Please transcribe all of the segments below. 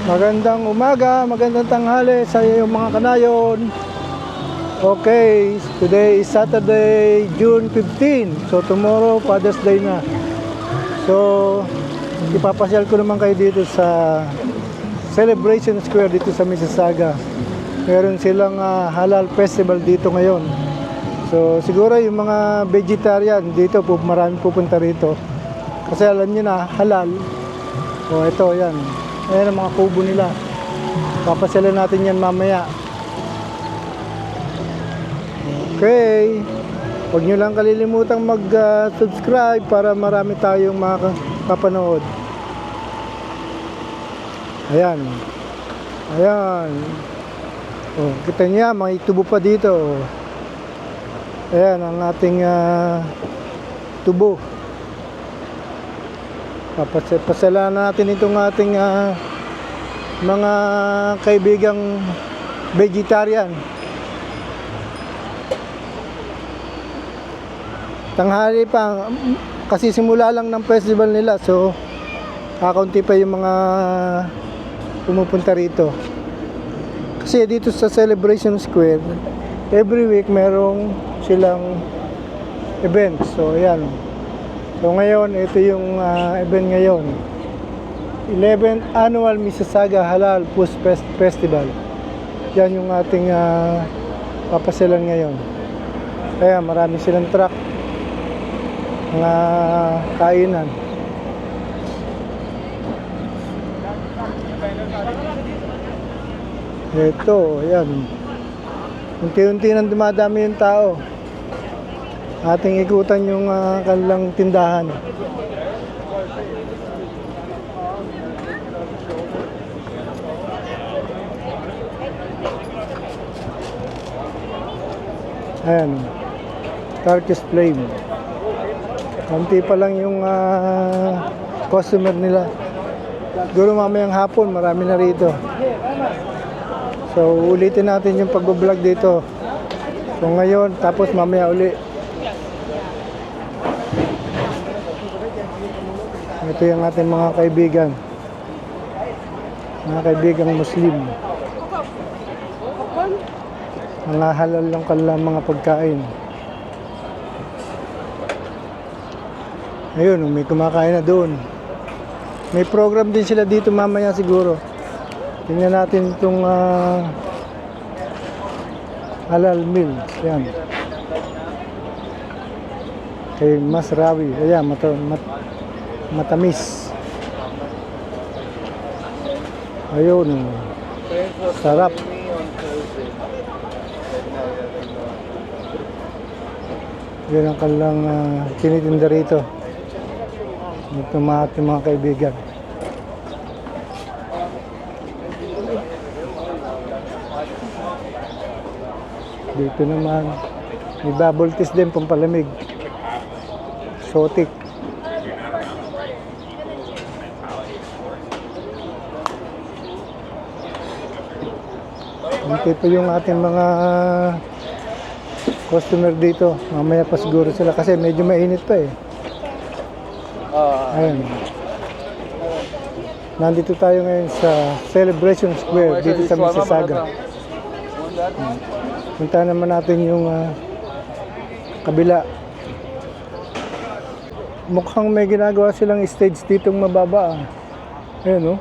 Magandang umaga, magandang tanghali sa iyong mga kanayon. Okay, today is Saturday, June 15. So tomorrow, Father's Day na. So, ipapasyal ko naman kayo dito sa Celebration Square dito sa Mississauga. Meron silang halal festival dito ngayon. So, siguro yung mga vegetarian dito, marami pupunta rito. Kasi alam nyo na, halal. O, ito, yan. Ayan ang mga kubo nila. Papasyalan natin yan mamaya. Okay. Huwag nyo lang kalilimutang mag-subscribe para marami tayong makapanood. Ayan. Ayan. Oh, kita niya, may tubo pa dito. Ayan ang ating tubo. Papasyalan natin itong ating mga kaibigang vegetarian. Tanghali pa kasi simula lang ng festival nila, so kakaunti pa yung mga pumupunta rito. Kasi dito sa Celebration Square, every week merong silang event. So ayan. So ngayon, ito yung event ngayon. 11th Annual Mississauga Halal Food Festival. Yan yung ating papasyalan ngayon. Kaya marami silang truck, mga kainan. Ito, ayan. Unti-unti nang dumadami yung tao. Ating ikutan yung kanilang tindahan. Ayan, Turkish Flame. Kunti pa lang yung customer nila. Siguro mamayang hapon marami na rito. So ulitin natin yung pag-vlog dito. So ngayon, tapos mamaya uli. Ito yung ating mga kaibigan, mga kaibigang Muslim. Mga halal lang kanilang mga pagkain. Ayun, may kumakain na doon. May program din sila dito mamaya siguro. Tingnan natin itong halal meal. Yan. Kay Masrawi. Ayan, matamis. Ayun. Sarap. Yan ang kanilang tinitinda rito. Ito mga kaibigan. Dito naman may bubble tea din, pampalamig. Sotik. Ito pa yung ating mga customer dito. Mamaya pa siguro sila kasi medyo mainit pa eh. Ayun. Nandito tayo ngayon sa Celebration Square dito sa Mississauga. Punta naman natin yung kabila. Mukhang may ginagawa silang stage ditong mababa. Ayun, oh.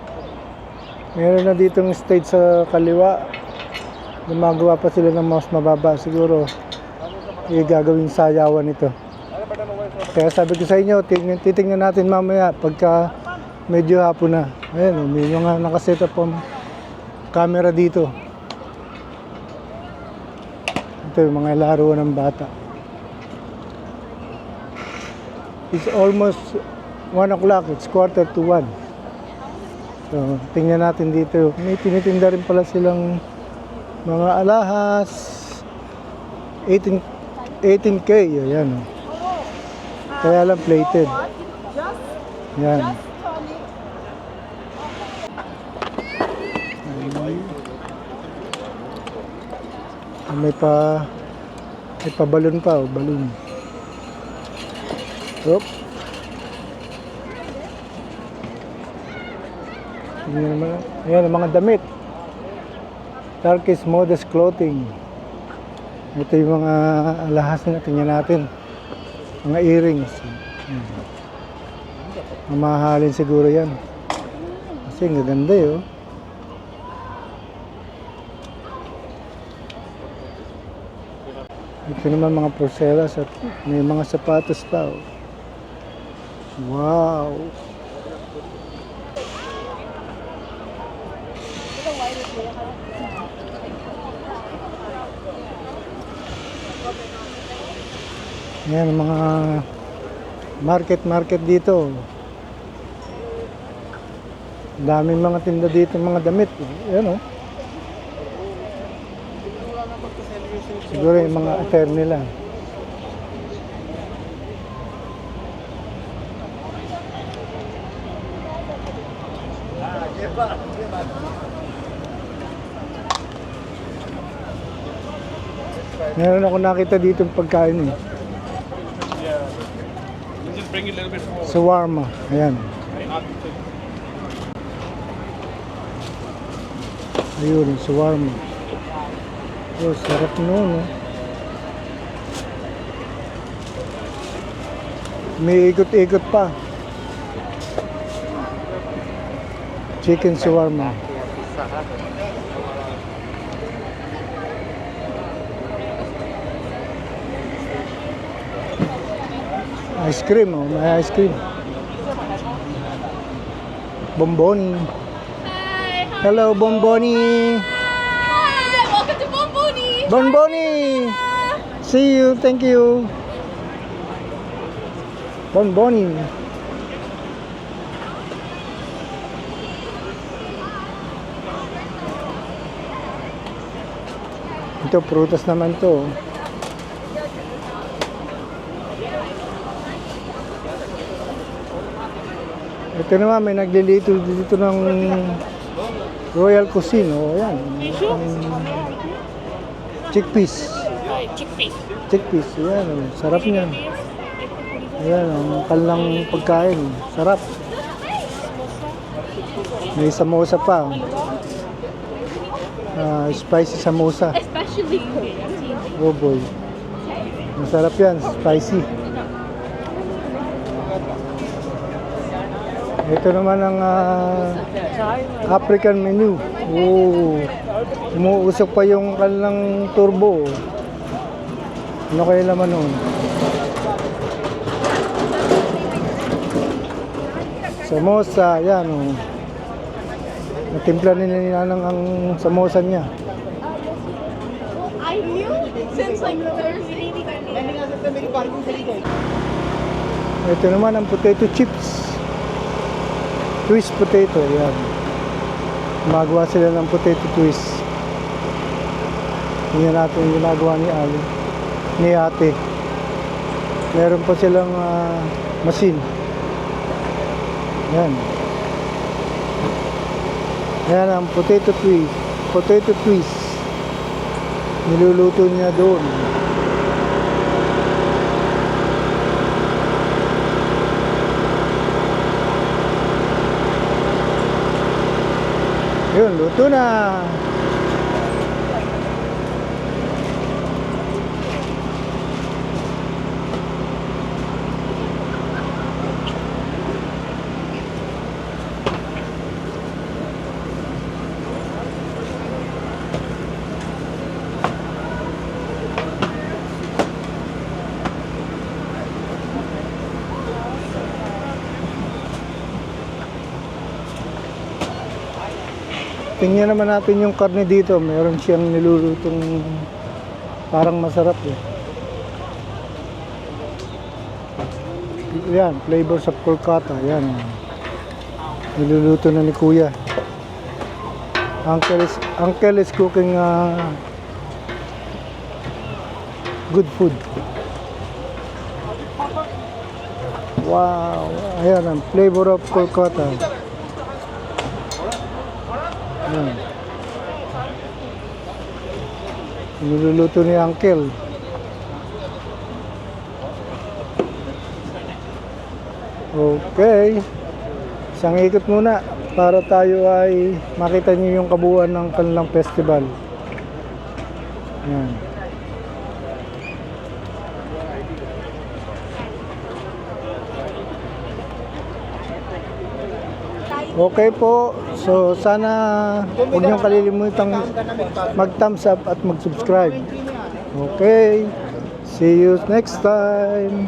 Meron na ditong stage sa kaliwa. Gumagawa pa sila ng mas mababa. Siguro gagawing sayawan ito. Kaya sabi ko sa inyo, titingnan natin mamaya pagka medyo hapon na. Ayan, may mga nakaset up ang camera dito. Ito yung mga laro ng bata. It's almost 1 o'clock. It's 1:45. So, tingnan natin dito. May tinitinda rin pala silang mga alahas. 18K. Ayan. Kaya lang plated. Ayan. May pa balon pa, balon. Hop. Tingnan naman. Ayan, ang mga damit. Turkish modest clothing. Ito yung mga alahas na tingnan natin. Mga earrings. Mamahalin siguro yan. Kasi ang gaganda yun. Ito naman mga porcelas at may mga sapatos pa. Oh. Wow! Yan ang mga market dito. Daming mga tinda dito, mga damit. Yan oh. Siguro yung mga attire nila. Meron ako nakita dito ng pagkain eh. Shawarma. Ayan. Ayun, shawarma. Oh, sarap noon, no? May ikot-ikot pa. Chicken shawarma. Ice cream, oh, may ice cream. Bonboni. Hi. Hello, Bonboni. Hi. Welcome to Bonboni. Bonboni. See you, thank you. Bonboni. Ito, prutas naman to. Ito naman, may naglilito dito ng Royal Cuisine. O, ayan. Chickpeas. Chickpeas. Chickpeas, ayan. Sarap niyan. Ayan, ang kalang pagkain. Sarap. May samosa pa. Spicy samosa. Especially Oh boy. Masarap yan, spicy. Ito naman ang African menu. Oh, umuusok pa yung kanilang turbo. Ano kaya laman nun? Samosa, yan oh. Natimpla nila ang samosa niya. I knew since like Thursday. Ito naman ang potato chips. Twist potato, yan. Magawa sila ng potato twist. Tingnan natin yung ginagawa ni Ali, ni ate. Meron pa silang machine. Yan. Yan ang potato twist. Potato twist. Niluluto niya doon. Yun, luto na. Tingnan naman natin yung karne dito. Meron siyang nilulutong parang masarap eh. Yan, flavors of Kolkata. Yan. Niluluto na ni Kuya. Uncle is cooking good food. Wow. Ayan, ang flavor of Kolkata. Ayan. Niluluto ni Uncle. Okay. Isang ikot muna para tayo ay makita nyo yung kabuuan ng kanilang festival. Yan. Okay po. So sana huwag niyong kalilimutang mag-thumbs up at mag-subscribe. Okay. See you next time.